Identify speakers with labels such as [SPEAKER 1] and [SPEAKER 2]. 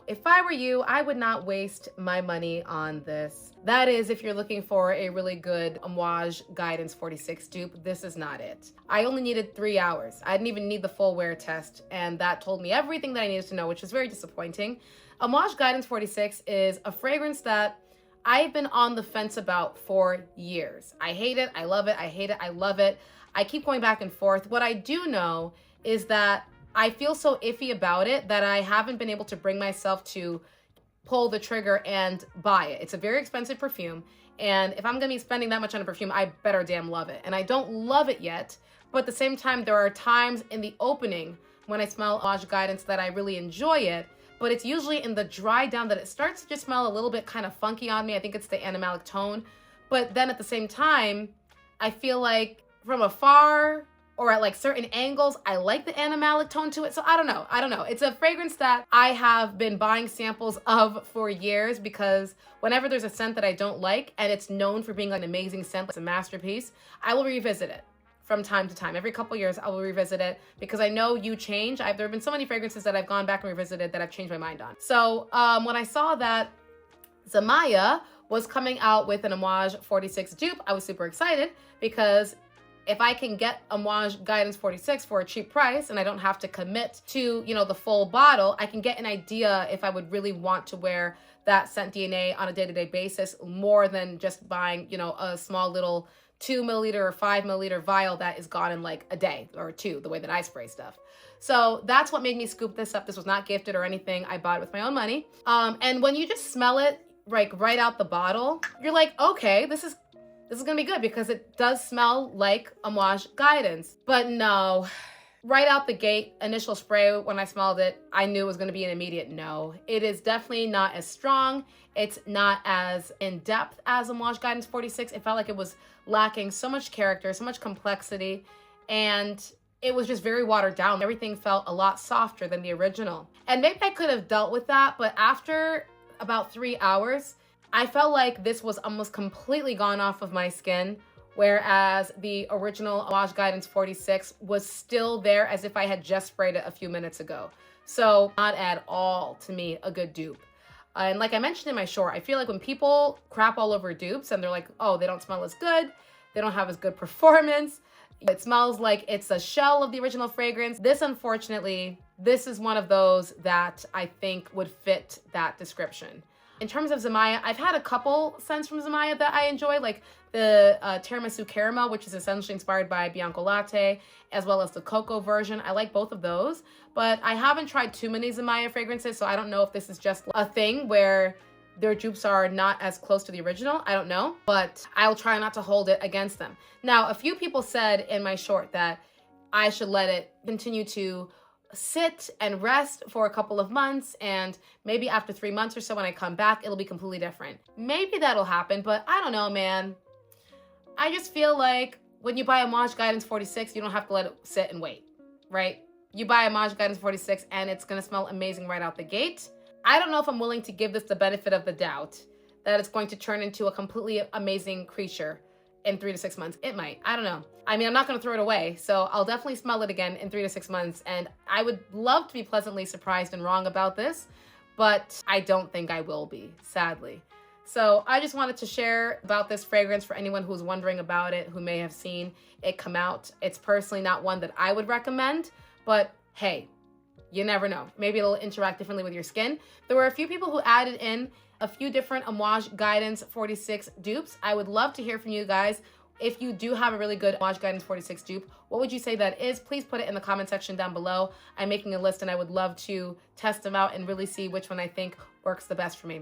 [SPEAKER 1] If I were you, I would not waste my money on this. That is, if you're looking for a really good Amouage Guidance 46 dupe, this is not it. I only needed 3 hours. I didn't even need the full wear test, and that told me everything that I needed to know, which was very disappointing. Amouage Guidance 46 is a fragrance that I've been on the fence about for years. I hate it, I love it, I hate it, I love it. I keep going back and forth. What I do know is that I feel so iffy about it that I haven't been able to bring myself to pull the trigger and buy it. It's a very expensive perfume, and if I'm gonna be spending that much on a perfume, I better damn love it. And I don't love it yet, but at the same time, there are times in the opening when I smell Amouage Guidance that I really enjoy it, but it's usually in the dry down that it starts to just smell a little bit kind of funky on me. I think it's the animalic tone, but then at the same time, I feel like from afar, or at like certain angles, I like the animalic tone to it. So I don't know. It's a fragrance that I have been buying samples of for years because whenever there's a scent that I don't like and it's known for being an amazing scent, like a masterpiece, I will revisit it from time to time. Every couple years, I will revisit it because I know you change. There have been so many fragrances that I've gone back and revisited that I've changed my mind on. So when I saw that Zamaya was coming out with an Amouage 46 dupe, I was super excited because if I can get Amouage Guidance 46 for a cheap price and I don't have to commit to, the full bottle, I can get an idea if I would really want to wear that scent DNA on a day-to-day basis more than just buying, a small little 2 milliliter or 5 milliliter vial that is gone in like a day or two, the way that I spray stuff. So that's what made me scoop this up. This was not gifted or anything. I bought it with my own money. And when you just smell it, like right out the bottle, you're like, okay, this is gonna be good because it does smell like Amouage Guidance. But no, right out the gate, initial spray, when I smelled it, I knew it was gonna be an immediate no. It is definitely not as strong. It's not as in-depth as Amouage Guidance 46. It felt like it was lacking so much character, so much complexity, and it was just very watered down. Everything felt a lot softer than the original. And maybe I could have dealt with that, but after about 3 hours, I felt like this was almost completely gone off of my skin, whereas the original Amouage Guidance 46 was still there as if I had just sprayed it a few minutes ago. So not at all, to me, a good dupe. And like I mentioned in my short, I feel like when people crap all over dupes and they're like, oh, they don't smell as good, they don't have as good performance, it smells like it's a shell of the original fragrance. This, unfortunately, this is one of those that I think would fit that description. In terms of Zamaya, I've had a couple scents from Zamaya that I enjoy, like the Tiramisu Caramel, which is essentially inspired by Bianco Latte, as well as the cocoa version. I like both of those, but I haven't tried too many Zamaya fragrances, so I don't know if this is just a thing where their dupes are not as close to the original. I don't know, but I'll try not to hold it against them. Now, a few people said in my short that I should let it continue to sit and rest for a couple of months, and maybe after 3 months or so when I come back, it'll be completely different. Maybe that'll happen, but I don't know, man. I just feel like when you buy Amouage Guidance 46, you don't have to let it sit and wait, right? You buy Amouage Guidance 46 and it's gonna smell amazing right out the gate. I don't know if I'm willing to give this the benefit of the doubt that it's going to turn into a completely amazing creature in 3 to 6 months. It might, I don't know. I mean, I'm not gonna throw it away, so I'll definitely smell it again in 3 to 6 months, and I would love to be pleasantly surprised and wrong about this, but I don't think I will be, sadly. So I just wanted to share about this fragrance for anyone who's wondering about it, who may have seen it come out. It's personally not one that I would recommend, but hey, you never know. Maybe it'll interact differently with your skin. There were a few people who added in a few different Amouage Guidance 46 dupes. I would love to hear from you guys. If you do have a really good Amouage Guidance 46 dupe, what would you say that is? Please put it in the comment section down below. I'm making a list and I would love to test them out and really see which one I think works the best for me.